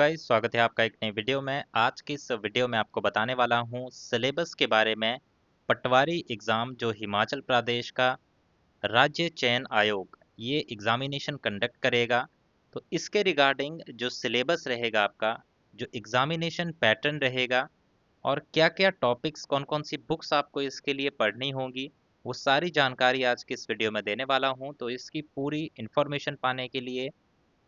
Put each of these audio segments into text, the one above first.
Guys, स्वागत है आपका एक नई वीडियो में। आज की इस वीडियो में आपको बताने वाला हूँ सिलेबस के बारे में। पटवारी एग्ज़ाम जो हिमाचल प्रदेश का राज्य चयन आयोग ये एग्जामिनेशन कंडक्ट करेगा, तो इसके रिगार्डिंग जो सिलेबस रहेगा आपका, जो एग्जामिनेशन पैटर्न रहेगा और क्या-क्या टॉपिक्स, कौन-कौन सी बुक्स आपको इसके लिए पढ़नी होंगी, वो सारी जानकारी आज की इस वीडियो में देने वाला हूँ। तो इसकी पूरी इन्फॉर्मेशन पाने के लिए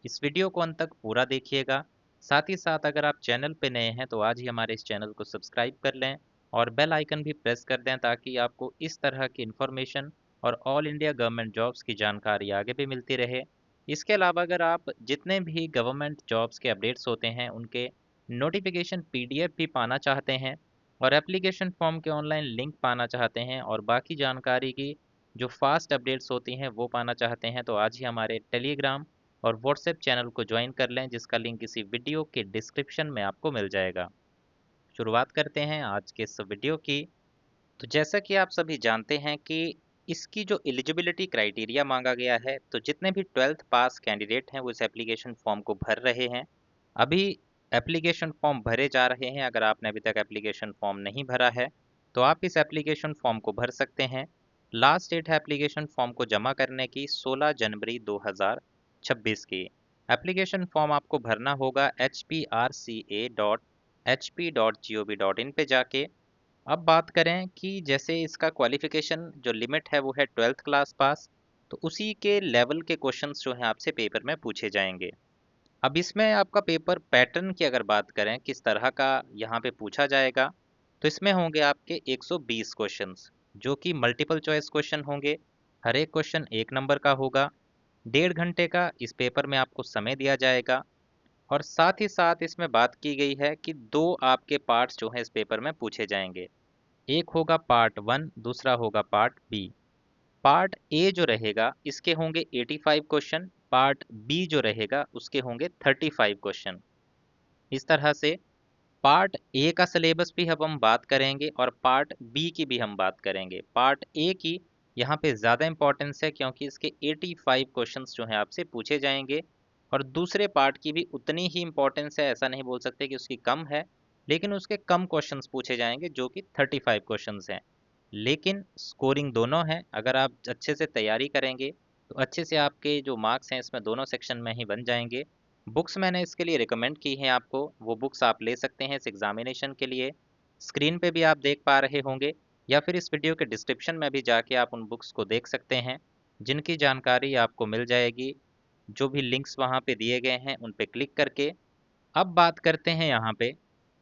इस वीडियो को अंत तक पूरा देखिएगा। साथ ही साथ अगर आप चैनल पे नए हैं तो आज ही हमारे इस चैनल को सब्सक्राइब कर लें और बेल आइकन भी प्रेस कर दें, ताकि आपको इस तरह की इन्फॉर्मेशन और ऑल इंडिया गवर्नमेंट जॉब्स की जानकारी आगे भी मिलती रहे। इसके अलावा अगर आप जितने भी गवर्नमेंट जॉब्स के अपडेट्स होते हैं उनके नोटिफिकेशन पीडीएफ भी पाना चाहते हैं और एप्लीकेशन फॉर्म के ऑनलाइन लिंक पाना चाहते हैं और बाकी जानकारी की जो फास्ट अपडेट्स होती हैं वो पाना चाहते हैं, तो आज ही हमारे टेलीग्राम और व्हाट्सएप चैनल को ज्वाइन कर लें, जिसका लिंक इसी वीडियो के डिस्क्रिप्शन में आपको मिल जाएगा। शुरुआत करते हैं आज के इस वीडियो की। तो जैसा कि आप सभी जानते हैं कि इसकी जो एलिजिबिलिटी क्राइटेरिया मांगा गया है, तो जितने भी 12th पास कैंडिडेट हैं वो इस एप्लीकेशन फॉर्म को भर रहे हैं। अभी एप्लीकेशन फॉर्म भरे जा रहे हैं। अगर आपने अभी तक एप्लीकेशन फॉर्म नहीं भरा है तो आप इस एप्लीकेशन फॉर्म को भर सकते हैं। लास्ट डेट है एप्लीकेशन फॉर्म को जमा करने की 16 जनवरी 2026 की। एप्लीकेशन फॉर्म आपको भरना होगा hprca.hp.gov.in पे जाके। अब बात करें कि जैसे इसका क्वालिफिकेशन जो लिमिट है वो है 12th क्लास पास, तो उसी के लेवल के क्वेश्चंस जो हैं आपसे पेपर में पूछे जाएंगे। अब इसमें आपका पेपर पैटर्न की अगर बात करें किस तरह का यहाँ पे पूछा जाएगा, तो इसमें होंगे आपके 120 क्वेश्चंस जो कि मल्टीपल चॉइस क्वेश्चन होंगे। हर एक क्वेश्चन 1 नंबर का होगा। 1.5 घंटे का इस पेपर में आपको समय दिया जाएगा और साथ ही साथ इसमें बात की गई है कि दो आपके पार्ट्स जो हैं इस पेपर में पूछे जाएंगे। एक होगा पार्ट 1, दूसरा होगा पार्ट बी। पार्ट ए जो रहेगा इसके होंगे 85 क्वेश्चन, पार्ट बी जो रहेगा उसके होंगे 35 क्वेश्चन। इस तरह से पार्ट ए का सिलेबस भी अब हम बात करेंगे और पार्ट बी की भी हम बात करेंगे। पार्ट ए की यहाँ पे ज़्यादा इंपॉर्टेंस है क्योंकि इसके 85 क्वेश्चंस जो हैं आपसे पूछे जाएंगे और दूसरे पार्ट की भी उतनी ही इंपॉर्टेंस है। ऐसा नहीं बोल सकते कि उसकी कम है, लेकिन उसके कम क्वेश्चंस पूछे जाएंगे जो कि 35 क्वेश्चंस हैं। लेकिन स्कोरिंग दोनों है। अगर आप अच्छे से तैयारी करेंगे तो अच्छे से आपके जो मार्क्स हैं इसमें दोनों सेक्शन में ही बन जाएंगे। बुक्स मैंने इसके लिए रिकमेंड की हैं आपको, वो बुक्स आप ले सकते हैं इस एग्जामिनेशन के लिए। स्क्रीन पे भी आप देख पा रहे होंगे या फिर इस वीडियो के डिस्क्रिप्शन में भी जाके आप उन बुक्स को देख सकते हैं, जिनकी जानकारी आपको मिल जाएगी जो भी लिंक्स वहाँ पे दिए गए हैं उन पे क्लिक करके। अब बात करते हैं यहाँ पे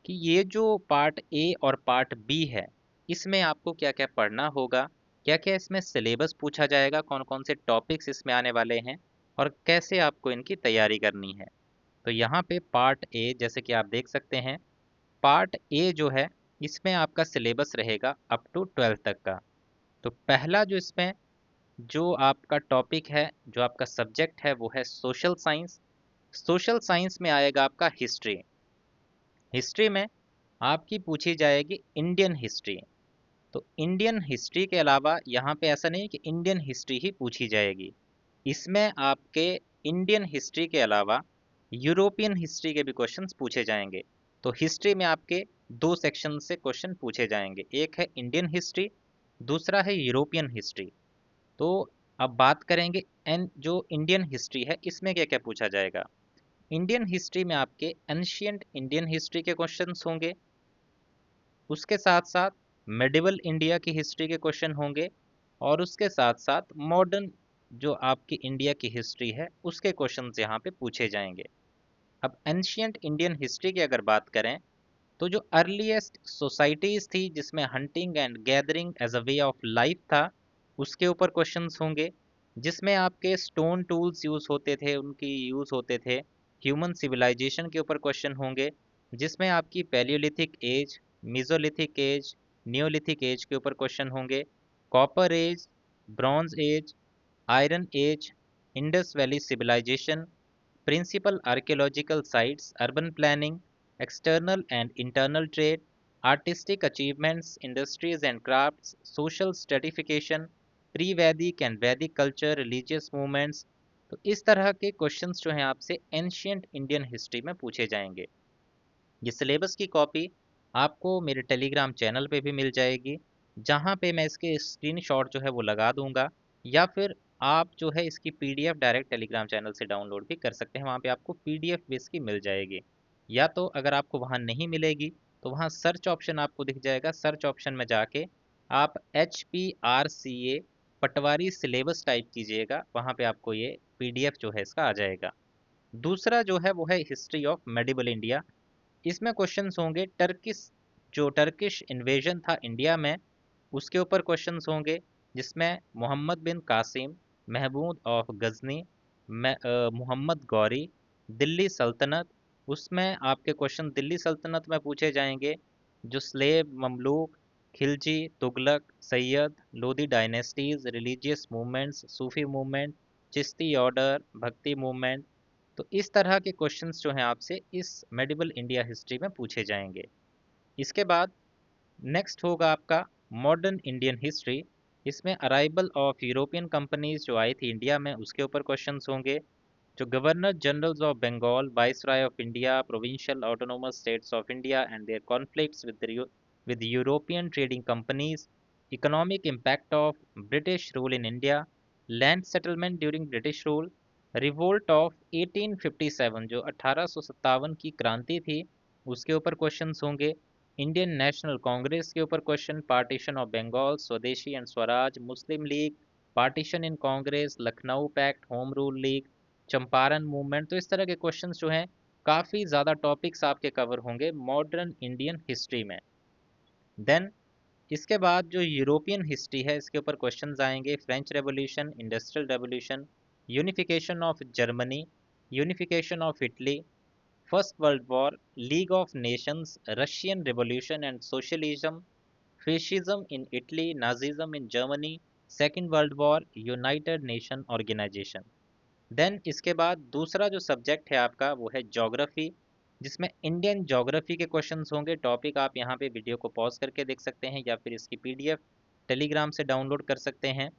कि ये जो पार्ट ए और पार्ट बी है, इसमें आपको क्या-क्या पढ़ना होगा, क्या-क्या इसमें सिलेबस पूछा जाएगा, कौन-कौन से टॉपिक्स इसमें आने वाले हैं और कैसे आपको इनकी तैयारी करनी है। तो यहाँ पे पार्ट ए जैसे कि आप देख सकते हैं, पार्ट ए जो है इसमें आपका सिलेबस रहेगा अप टू 12th तक का। तो पहला जो इसमें जो आपका टॉपिक है, जो आपका सब्जेक्ट है वो है सोशल साइंस। सोशल साइंस में आएगा आपका हिस्ट्री। हिस्ट्री में आपकी पूछी जाएगी इंडियन हिस्ट्री। तो इंडियन हिस्ट्री के अलावा यहाँ पे ऐसा नहीं कि इंडियन हिस्ट्री ही पूछी जाएगी। इसमें आपके इंडियन हिस्ट्री के अलावा यूरोपियन हिस्ट्री के भी क्वेश्चंस पूछे जाएंगे। तो हिस्ट्री में आपके दो सेक्शन से क्वेश्चन पूछे जाएंगे, एक है इंडियन हिस्ट्री, दूसरा है यूरोपियन हिस्ट्री। तो अब बात करेंगे एन जो इंडियन हिस्ट्री है इसमें क्या क्या पूछा जाएगा। इंडियन हिस्ट्री में आपके एंशियंट इंडियन हिस्ट्री के क्वेश्चंस होंगे, उसके साथ साथ मेडिवल इंडिया की हिस्ट्री के क्वेश्चन होंगे और उसके साथ साथ मॉडर्न जो आपकी इंडिया की हिस्ट्री है उसके क्वेश्चंस यहाँ पे पूछे जाएंगे। अब एंशियंट इंडियन हिस्ट्री की अगर बात करें तो जो अर्लीस्ट सोसाइटीज थी जिसमें hunting and gathering as a way of life था, उसके ऊपर क्वेश्चंस होंगे। जिसमें आपके स्टोन टूल्स यूज होते थे उनकी यूज होते थे। ह्यूमन सिविलाइजेशन के ऊपर क्वेश्चन होंगे, जिसमें आपकी palaeolithic age, mesolithic age, neolithic age के ऊपर क्वेश्चन होंगे। Copper age, bronze age, iron age, Indus valley civilisation, principal archaeological sites, urban planning, external and internal trade, artistic achievements, industries and crafts, social stratification, pre-Vedic and Vedic culture, religious movements, तो इस तरह के questions जो हैं आपसे ancient Indian history में पूछे जाएंगे। ये सिलेबस की कॉपी आपको मेरे टेलीग्राम चैनल पे भी मिल जाएगी, जहाँ पे मैं इसके स्क्रीनशॉट जो है वो लगा दूंगा, या फिर आप जो है इसकी पीडीएफ डायरेक्ट टेलीग्राम चैनल से डाउनलोड भी कर सकते हैं। वहाँ पे आपको पीडीएफ भी इसकी मिल जाएगी, या तो अगर आपको वहाँ नहीं मिलेगी तो वहाँ सर्च ऑप्शन आपको दिख जाएगा। सर्च ऑप्शन में जाके आप HPRCA पटवारी सिलेबस टाइप कीजिएगा, वहाँ पे आपको ये पीडीएफ जो है इसका आ जाएगा। दूसरा जो है वो है हिस्ट्री ऑफ मेडिवल इंडिया। इसमें क्वेश्चंस होंगे टर्किश इन्वेजन था इंडिया में, उसके ऊपर क्वेश्चंस होंगे, जिसमें मोहम्मद बिन कासिम, महमूद ऑफ गजनी, मोहम्मद गौरी, दिल्ली सल्तनत। उसमें आपके क्वेश्चन दिल्ली सल्तनत में पूछे जाएंगे, जो slave, Mamluk, Khilji, Tughlaq, Sayyid, Lodhi dynasties, religious movements, Sufi movement, Chishti order, bhakti movement. तो इस तरह के क्वेश्चंस जो हैं आपसे इस मेडिवल इंडिया हिस्ट्री में पूछे जाएंगे। इसके बाद नेक्स्ट होगा आपका मॉडर्न इंडियन हिस्ट्री। इसमें अराइवल ऑफ यूरोपियन कंपनीज जो आई थी इंडिया में, उसके ऊपर क्वेश्चंस होंगे। जो governor generals of Bengal, viceroy of India, provincial autonomous states of India and their conflicts with European trading companies, economic impact of British rule in India, land settlement during British rule, revolt of 1857 जो 1857 की क्रांति थी, उसके ऊपर questions होंगे। Indian national Congress के ऊपर question, partition of Bengal, swadeshi and swaraj, Muslim league, partition in Congress, Lucknow pact, home rule league, Champaran movement. तो इस तरह के क्वेश्चंस जो हैं, काफ़ी ज़्यादा टॉपिक्स आपके कवर होंगे मॉडर्न इंडियन हिस्ट्री में। देन इसके बाद जो यूरोपियन हिस्ट्री है, इसके ऊपर क्वेश्चंस आएंगे। French revolution, industrial revolution, unification of Germany, unification of Italy, first world war, league of nations, Russian revolution and socialism, fascism in Italy, Nazism in Germany, second world war, united nation organisation. Then इसके बाद दूसरा जो subject है आपका वो है geography, जिसमें Indian geography के क्वेश्चंस होंगे। टॉपिक आप यहाँ पे वीडियो को पॉज करके देख सकते हैं, या फिर इसकी पीडीएफ टेलीग्राम से डाउनलोड कर सकते हैं।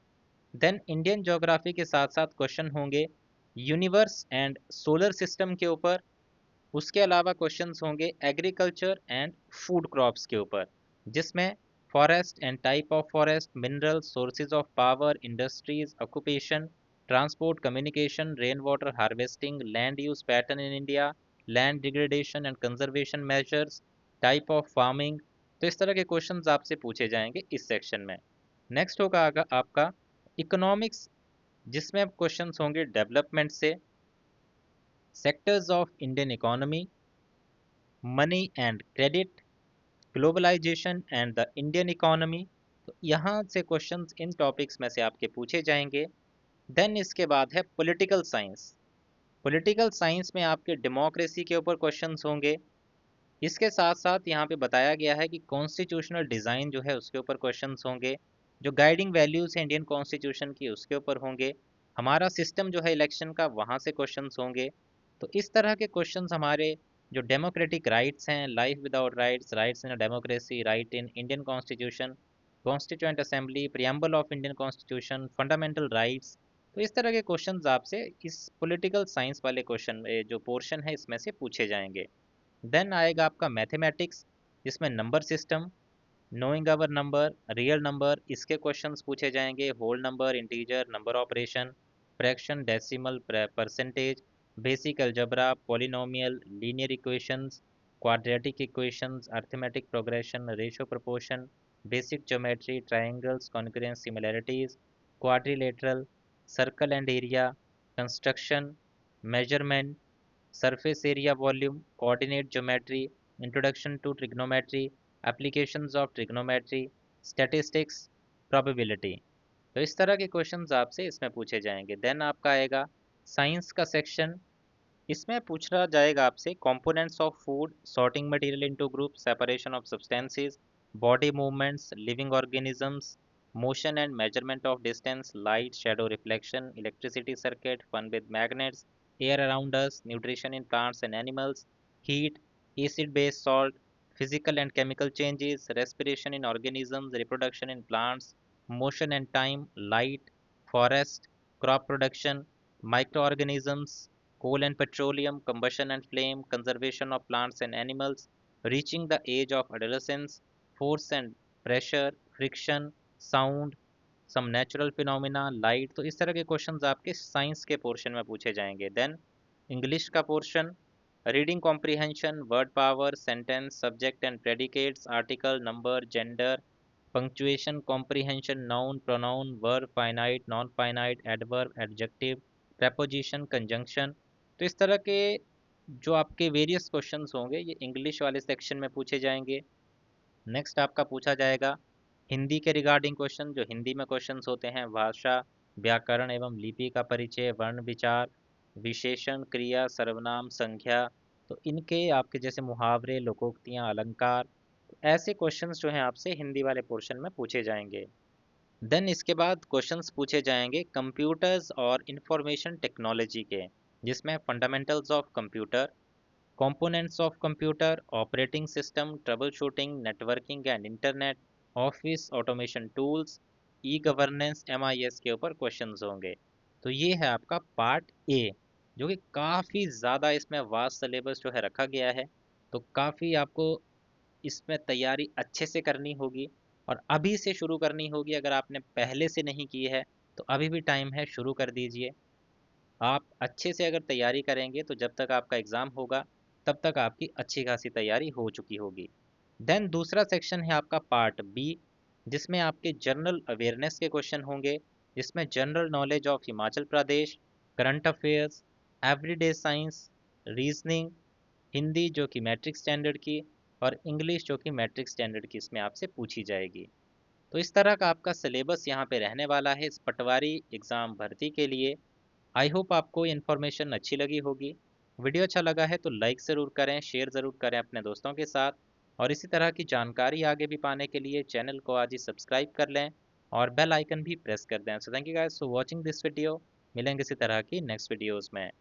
देन इंडियन ज्योग्राफी के साथ साथ क्वेश्चन होंगे यूनिवर्स एंड सोलर सिस्टम के ऊपर। उसके अलावा क्वेश्चंस होंगे एग्रीकल्चर एंड फूड क्रॉप्स के ऊपर, जिसमें forest and type of forest, minerals, sources of power, industries, occupation, transport, communication, rain water harvesting, land use pattern in India, land degradation and conservation measures, type of farming. तो इस तरह के questions आपसे पूछे जाएंगे इस सेक्शन में। Next होगा आपका इकोनॉमिक्स, जिसमें क्वेश्चंस होंगे डेवलपमेंट से, sectors of Indian economy, money and credit, globalisation and the Indian economy. तो यहाँ से क्वेश्चंस इन टॉपिक्स में से आपके पूछे जाएंगे। देन इसके बाद है पॉलिटिकल साइंस। पॉलिटिकल साइंस में आपके डेमोक्रेसी के ऊपर क्वेश्चंस होंगे। इसके साथ साथ यहाँ पे बताया गया है कि कॉन्स्टिट्यूशनल डिज़ाइन जो है उसके ऊपर क्वेश्चंस होंगे। जो गाइडिंग वैल्यूज़ हैं इंडियन कॉन्स्टिट्यूशन की, उसके ऊपर होंगे। हमारा सिस्टम जो है इलेक्शन का, वहाँ से क्वेश्चंस होंगे। तो इस तरह के क्वेश्चंस हमारे जो डेमोक्रेटिक राइट्स हैं, life without rights, rights in democracy, right in Indian constitution, constituent assembly, preamble of Indian constitution, fundamental rights. तो इस तरह के क्वेश्चंस आपसे इस पॉलिटिकल साइंस वाले क्वेश्चन जो पोर्शन है इसमें से पूछे जाएंगे। देन आएगा आपका मैथमेटिक्स, जिसमें number system, knowing our number, real number, इसके क्वेश्चंस पूछे जाएंगे। Whole number, integer, number operation, fraction, decimal, percentage, basic algebra, polynomial, linear equations, quadratic equations, arithmetic progression, ratio proportion, basic geometry, triangles, congruence, similarities, quadrilateral, circle and area, construction, measurement, surface area volume, coordinate geometry, introduction to trigonometry, applications of trigonometry, statistics, probability। तो इस तरह के questions आपसे इसमें पूछे जाएंगे। Then आपका आएगा साइंस का सेक्शन। इसमें पूछा जाएगा आपसे components of food, sorting material into group, separation of substances, body movements, living organisms, motion and measurement of distance, light shadow reflection, electricity circuit, fun with magnets, air around us, nutrition in plants and animals, heat, acid base salt, physical and chemical changes, respiration in organisms, reproduction in plants, motion and time, light, forest, crop production, microorganisms, coal and petroleum, combustion and flame, conservation of plants and animals, reaching the age of adolescence, force and pressure, friction, sound, some natural phenomena, light. तो इस तरह के questions आपके science के portion में पूछे जाएंगे। Then English का portion, reading comprehension, word power, sentence, subject and predicates, article, number, gender, punctuation, comprehension, noun, pronoun, verb, finite, non finite, adverb, adjective, preposition, conjunction. तो इस तरह के जो आपके वेरियस क्वेश्चंस होंगे ये इंग्लिश वाले सेक्शन में पूछे जाएंगे। नेक्स्ट आपका पूछा जाएगा हिंदी के रिगार्डिंग क्वेश्चन। जो हिंदी में क्वेश्चंस होते हैं, भाषा, व्याकरण एवं लिपि का परिचय, वर्ण विचार, विशेषण, क्रिया, सर्वनाम, संख्या। तो इनके आपके जैसे मुहावरे, लोकोक्तियां, अलंकार, तो ऐसे क्वेश्चंस जो हैं आपसे हिंदी वाले पोर्शन में पूछे जाएंगे। देन इसके बाद क्वेश्चंस पूछे जाएंगे कंप्यूटर्स और इंफॉर्मेशन टेक्नोलॉजी के, जिसमें fundamentals of computer, components of computer, operating system, troubleshooting, networking and internet, office automation tools, e governance, MIS के ऊपर क्वेश्चंस होंगे। तो ये है आपका पार्ट ए, जो कि काफ़ी ज़्यादा इसमें वास्ट सिलेबस जो है रखा गया है। तो काफ़ी आपको इसमें तैयारी अच्छे से करनी होगी और अभी से शुरू करनी होगी। अगर आपने पहले से नहीं की है तो अभी भी टाइम है, शुरू कर दीजिए। आप अच्छे से अगर तैयारी करेंगे तो जब तक आपका एग्ज़ाम होगा तब तक आपकी अच्छी खासी तैयारी हो चुकी होगी। देन दूसरा सेक्शन है आपका पार्ट बी, जिसमें आपके जनरल अवेयरनेस के क्वेश्चन होंगे, जिसमें general knowledge of Himachal Pradesh, current affairs, everyday science, reasoning, Hindi जो कि मैट्रिक स्टैंडर्ड की, और इंग्लिश जो कि मैट्रिक स्टैंडर्ड की इसमें आपसे पूछी जाएगी। तो इस तरह का आपका सिलेबस यहाँ पे रहने वाला है इस पटवारी एग्ज़ाम भर्ती के लिए। आई होप आपको ये इन्फॉर्मेशन अच्छी लगी होगी। वीडियो अच्छा लगा है तो लाइक ज़रूर करें, शेयर ज़रूर करें अपने दोस्तों के साथ, और इसी तरह की जानकारी आगे भी पाने के लिए चैनल को आज ही सब्सक्राइब कर लें और बेल आइकन भी प्रेस कर दें। So thank you guys for watching this video. मिलेंगे इसी तरह की नेक्स्ट वीडियोज़ में।